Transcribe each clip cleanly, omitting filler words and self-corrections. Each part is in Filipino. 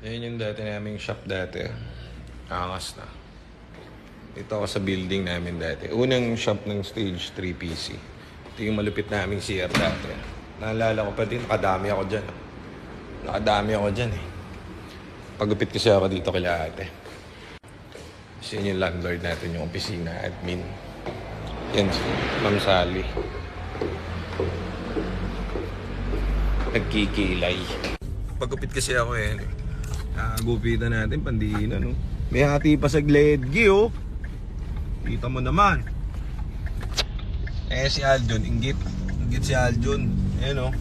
Yan yung dati naming shop dati. Angas na. Ito ako sa building namin dati. Unang shop ng Stage 3 PC. Ito yung malupit naming CR dati. Naalala ko pa din, nakadami ako dyan. Pagupit kasi ako dito kila ate. Kasi yun yung landlord natin, yung opisina, admin. Yan si Ma'am Sally. Nagkikilay. Pagupit kasi ako gupitan natin, pandina, no? May hati pa sa Gledgi, oh. Kita mo naman. Si Aljon, inggit. Inggit si Aljon. Ayan, oh.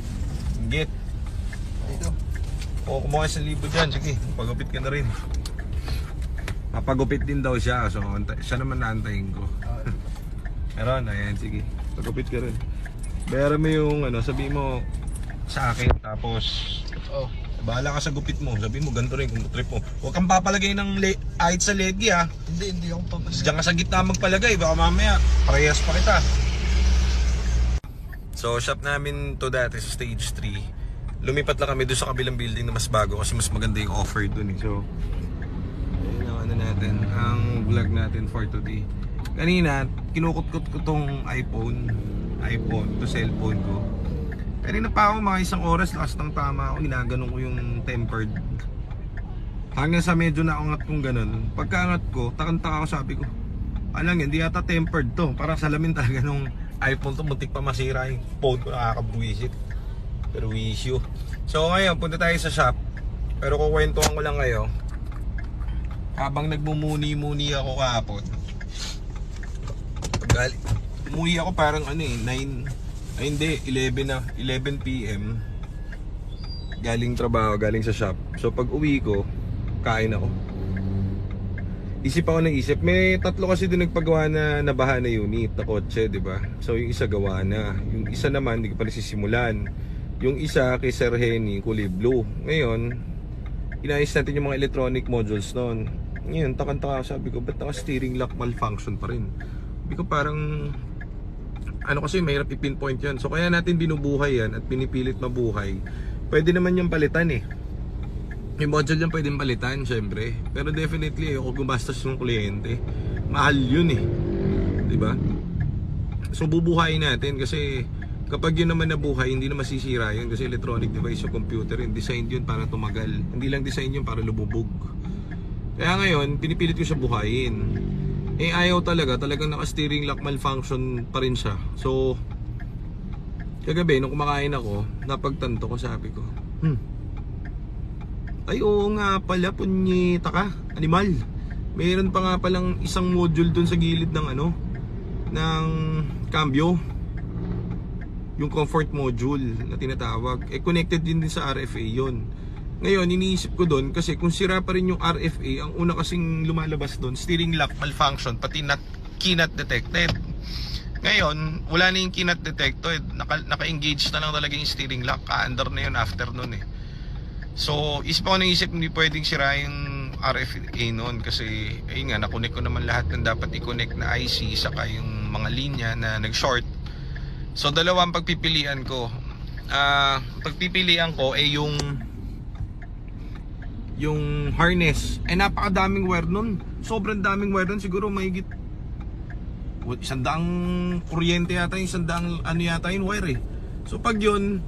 Inggit. Dito. Kumuha sa libo dyan. Sige, pagupit ka na rin. Mapagupit din daw siya. So, siya naman naantayin ko. Meron, ayan, sige. Pagupit ka rin. Bayaran mo yung, sabihin mo sa akin. Tapos, bahala ka sa gupit mo. Sabihin mo, ganito rin kung trip mo. Huwag kang papalagay ng ahit sa ledgi, ha. Hindi ako papalagay. Diyan ka sa gitna magpalagay. Baka mamaya, parehas pa kita. So, shop namin to dati sa Stage 3. Lumipat lang kami doon sa kabilang building na mas bago kasi mas maganda yung offer doon, eh. So, ayun ang natin, ang vlog natin for today. Kanina, kinukot-kot ko tong iPhone to cellphone ko. Kanina pa ako mga isang oras, lakas ng tama ako, ginaganon ko yung tempered. Hanggang sa medyo naangat kong ganun. Pagkaangat ko, takang-taka ako, sabi ko, alang hindi yata tempered to. Parang salamin talaga nung iPhone to, muntik pa masira yung phone ko, nakakabuwisit. Pero issue. So ngayon, punta tayo sa shop. Pero kukwentuhan ko lang kayo. Habang nagmumuni-muni ako kahapon, umuwi ako parang 11 PM galing trabaho, galing sa shop. So pag uwi ko, kain ako. Isip ako ng isip, may tatlo kasi doon nagpagawa na nabaha na unit na kotse, di ba? So yung isa gawa na, yung isa naman hindi pa nasisimulan. Yung isa kay Sir Henny, kulay blue. Ngayon, inayos natin yung mga electronic modules noon. Ngayon, takang-taka, sabi ko, ba't naka-steering lock malfunction pa rin? Sabi ko parang kasi mahirap i-pinpoint yan. So kaya natin binubuhay yan at pinipilit mabuhay. Pwede naman yung palitan, eh. Yung module yan pwedeng palitan, syempre. Pero definitely, ayoko gumastos yung kliyente. Mahal yun, eh. Diba? So bubuhayin natin kasi kapag yun naman nabuhay, hindi na masisira yun. Kasi electronic device yung computer yun. Design yun para tumagal. Hindi lang design yun para lumubog. Kaya ngayon, pinipilit ko siya buhayin. Ayaw talagang naka-steering lock malfunction pa rin siya. So, kagabi, nung kumakain ako, napagtanto ko, sabi ko, ay oo nga pala, punyeta ka, animal. Mayroon pa nga palang isang module dun sa gilid ng ng cambio. Yung comfort module na tinatawag. Connected din sa RFA yon. Ngayon, iniisip ko doon kasi kung sira pa rin yung RFA, ang una kasing lumalabas doon, steering lock malfunction, pati key not detected. Ngayon, wala na yung key not detected, naka-engage na lang talaga yung steering lock, ka-under na yun after nun, eh. So, isip ako naisip, hindi pwedeng sira yung RFA noon kasi, ayun nga, nakunik ko naman lahat ng dapat i-connect na IC, saka yung mga linya na nag-short. So, dalawang pagpipilian ko. Pagpipilian ko ay yung harness. Napakadaming wire nun. Sobrang daming wire nun. Siguro mahigit 100 kuryente yata yung 100 yata yung wire, eh. So pag yun,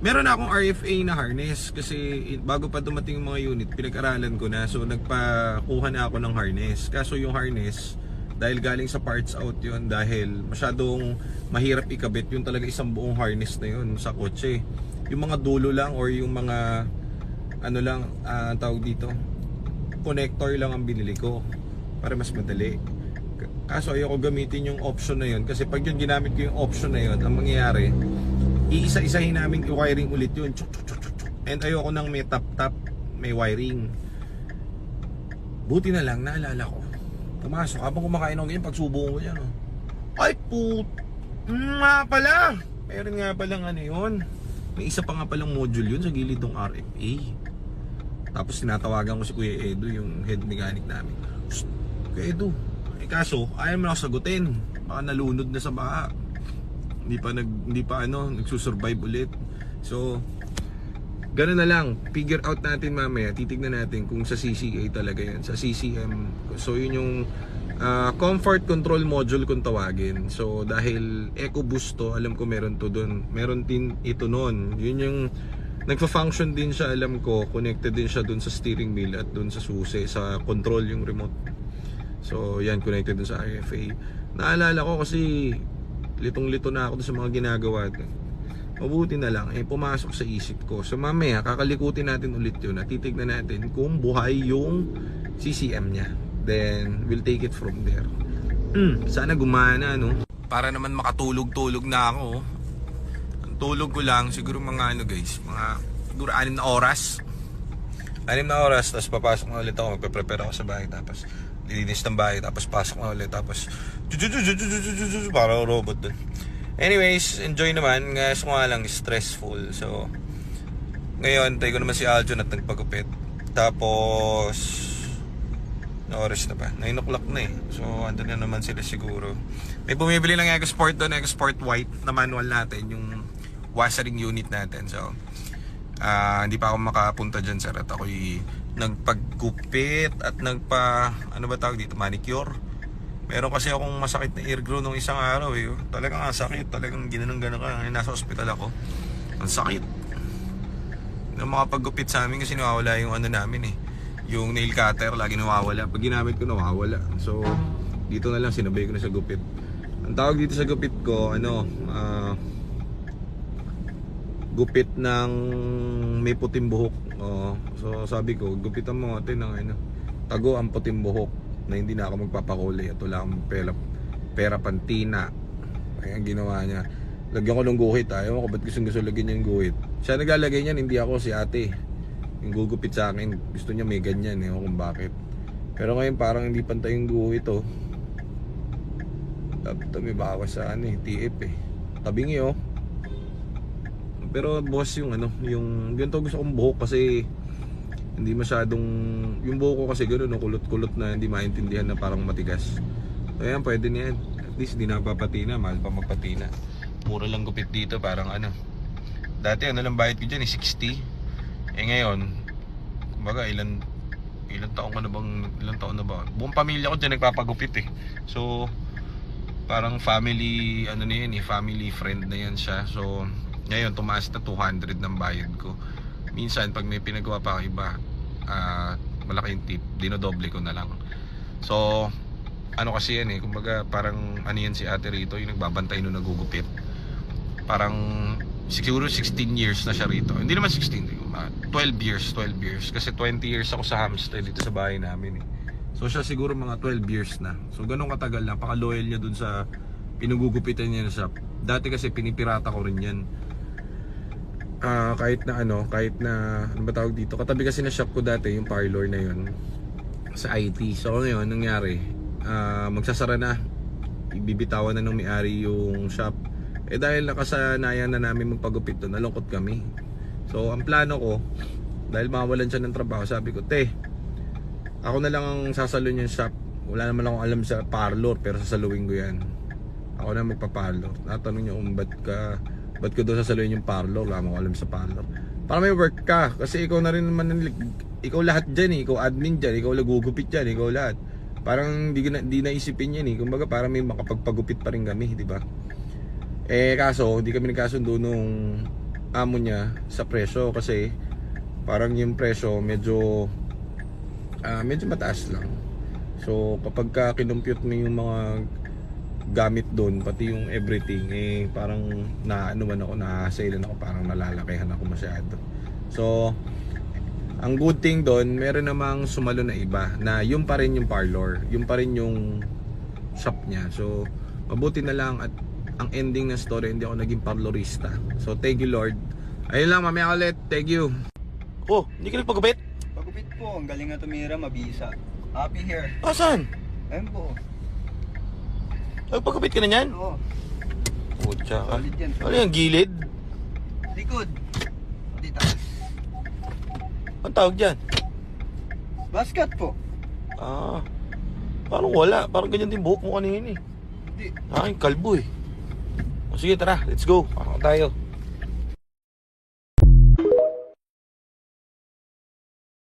meron na akong RFA na harness. Kasi bago pa dumating yung mga unit, pinag-aralan ko na. So nagpakuha na ako ng harness. Kaso yung harness, dahil galing sa parts out yun, dahil masyadong mahirap ikabit, yung talaga isang buong harness na yun sa kotse. Yung mga dulo lang or yung mga tawag dito, connector lang ang binili ko para mas madali. Kaso ayoko gamitin yung option na yun kasi pag yun ginamit ko yung option na yun, ang mangyayari, iisa-isahin namin i-wiring ulit yun. And ayoko nang may tap-tap, may wiring. Buti na lang, naalala ko, pumasok habang kumakain ako ganyan, pagsubong ko yan, ay nga pala, meron nga palang yun, may isa pa nga palang module yun sa gilid ng RFA. Tapos tinatawagan ko si Kuya Edu, yung head mechanic namin. Kuya Edu, kaso ayaw mo na ako sagutin, baka nalunod na sa baha, hindi pa nagsusurvive ulit. So Ganun na lang, figure out natin mamaya, titignan natin kung sa CCA talaga yan, sa CCM. So yun yung comfort control module kung tawagin. So dahil EcoBoost to, alam ko meron to dun, meron din ito nun. Yun yung nagfa-function din siya, alam ko, connected din siya dun sa steering wheel at dun sa susi, sa control yung remote. So yan, connected dun sa IFA. Naalala ko kasi litong-lito na ako dun sa mga ginagawa ko. Mabuti na lang, pumasok sa isip ko. So mamaya, kakalikutin natin ulit yun at titignan natin kung buhay yung CCM niya. Then, we'll take it from there. Sana gumana, no? Para naman makatulog-tulog na ako. Ang tulog ko lang, siguro mga guys, mga siguro 6 na oras. 6 na oras, tapos papasok na ulit ako. Magpe-prepare ako sa bahay, tapos lilinis ng bahay, tapos pasok na ulit, tapos parang robot dun. Anyways, enjoy naman. Ngayon nga lang, stressful. So, ngayon, tayo ko naman si Aljon at nagpagupit. Tapos, na oras na ba? 9 o'clock na eh. So, andun na naman sila siguro. May bumibili ng EcoSport doon, EcoSport White na manual natin, yung washering unit natin. So, hindi pa ako makapunta dyan, sir. At ako'y nagpagupit at ano ba tawag dito? Manicure. Meron kasi akong masakit na ear grow nung isang araw eh. Talagang sakit, talagang ginanong-ganon ka. Nasa ospital ako. Ang sakit. Nung makapagupit sa amin kasi nawawala yung ano namin eh. Yung nail cutter, lagi nawawala. Pag ginamit ko, nawawala. So, dito na lang, sinabay ko na sa gupit. Ang tawag dito sa gupit ko, gupit ng may puting buhok. So, sabi ko, gupitan mo natin ng tago ang puting buhok. Na hindi na ako magpapakulay at wala akong pera pantina. Kaya ang ginawa niya, lagyan ko ng guhit. Ayaw ko ba't gusto lagyan niya ng guhit. Siya naglalagay niyan, hindi ako, si ate. Yung gugupit sa akin, gusto niya may ganyan, ewan kung bakit. Pero ngayon parang hindi pantay yung guhit oh. Dapat may bawas sa TF eh. Tabingi oh. Pero boss yung yung ganito gusto kong buhok kasi hindi masyadong, yung buhok ko kasi gano'n, kulot-kulot na hindi maintindihan na parang matigas. So yan, pwede na yan. At least hindi na papatina, mahal pa magpatina. Mura lang gupit dito, parang dati lang bayad ko dyan 60. Ngayon, kumbaga ilan taon na ba? Buong pamilya ko dyan nagpapagupit eh. So, parang family, na yan family friend na yan siya. So, ngayon tumaas na 200 ng bayad ko. Minsan pag may pinagawa pa ako iba, malaki yung tip, dinodoble ko na lang. So, kasi yan kumbaga parang yan si ate rito, yung nagbabantay nung nagugupit. Parang siguro 16 years na siya rito. Hindi naman 16, 12 years. Kasi 20 years ako sa Hampstead dito sa bahay namin eh. So siya siguro mga 12 years na. So ganun katagal na, paka-loyal niya dun sa pinugugupitan niya na shop. Dati kasi pinipirata ko rin yan. Kahit na ano ba tawag dito, katabi kasi na shop ko dati yung parlor na yun sa IT. So ngayon nangyari, magsasara na, ibibitawan na ng may-ari yung shop. Dahil nakasanayan na namin magpagupit doon, nalungkot kami. So ang plano ko, dahil mawalan siya ng trabaho, sabi ko, ako na lang ang sasalon yung shop. Wala naman akong alam sa parlor, pero sasaluin ko yan. Ako na magpa-parlor. Natanong niyo kung ba't ko doon sasaluhin yung parlor, wala akong alam sa parlor. Para may work ka, kasi ikaw na rin naman, ikaw lahat dyan ikaw admin dyan, ikaw nagugupit dyan, ikaw lahat. Parang di naisipin yan kumbaga parang may makapagpagupit pa rin kami, di ba? Kaso, hindi kami nagkasundo nung amo niya sa presyo, kasi parang yung presyo medyo mataas lang. So kapag kinumpute mo yung mga gamit doon, pati yung everything, parang nasailan ako, parang nalalakihan ako masyado. So ang good thing doon, meron namang sumalo na iba na yung pa rin yung parlor, yung pa rin yung shop niya. So mabuti na lang, at ang ending ng story, hindi ako naging parlorista. So thank you Lord. Ayun lang, mamaya ulit. Thank you. Oh, hindi ka nagpagupit? Pagupit po, ang galing na tumira, mabisa. Happy hair. Saan? Ayun po. Nagpagupit ka na yan? Oo. Putya ka. Solid yan. Ano yung gilid? Likod. Pati taas. Ang tawag dyan? Basket po. Parang wala. Parang ganyan din buhok mo kanina eh. Hindi. Aking kalbo eh. O sige, tara. Let's go. Ako tayo.